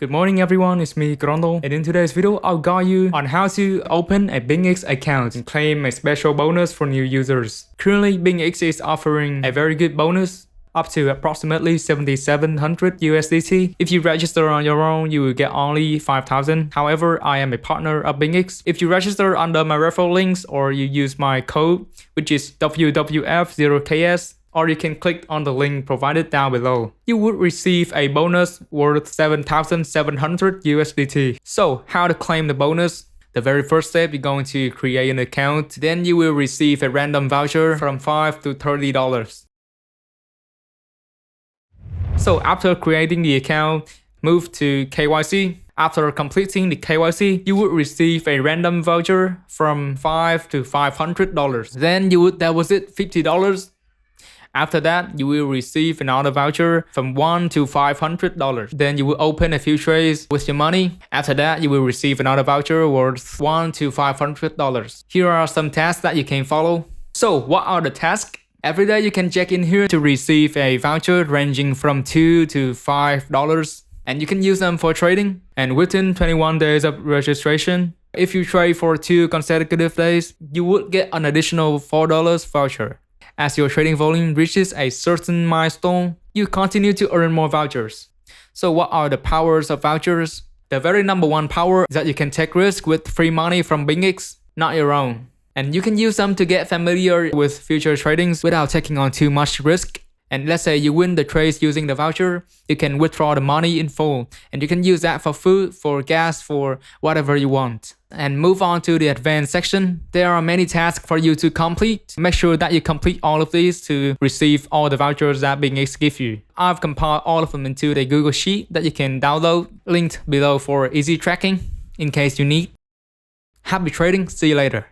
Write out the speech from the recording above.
Good morning everyone, it's me Grondal, and in today's video I'll guide you on how to open a BingX account and claim a special bonus for new users. Currently BingX is offering a very good bonus up to approximately 7,700 USDT. If you register on your own, you will get only 5,000. However, I am a partner of BingX. If you register under my referral links or you use my code, which is WWF0KS, or you can click on the link provided down below, you would receive a bonus worth 7,700 USDT. So how to claim the bonus? The very first step, you're going to create an account. Then you will receive a random voucher from $5 to $30. So after creating the account, move to KYC. After completing the KYC, you would receive a random voucher from $5 to $500. Then you would deposit $50. After that, you will receive another voucher from $1 to $500. Then you will open a few trades with your money. After that, you will receive another voucher worth $1 to $500. Here are some tasks that you can follow. So what are the tasks? Every day you can check in here to receive a voucher ranging from $2 to $5. And you can use them for trading. And within 21 days of registration, if you trade for 2 consecutive days, you would get an additional $4 voucher. As your trading volume reaches a certain milestone, you continue to earn more vouchers. So what are the powers of vouchers? The very number one power is that you can take risk with free money from BingX, not your own. And you can use them to get familiar with future tradings without taking on too much risk. And let's say you win the trades using the voucher, you can withdraw the money in full. And you can use that for food, for gas, for whatever you want. And move on to the advanced section. There are many tasks for you to complete. Make sure that you complete all of these to receive all the vouchers that BingX gives you. I've compiled all of them into a Google Sheet that you can download, linked below for easy tracking in case you need. Happy trading, see you later.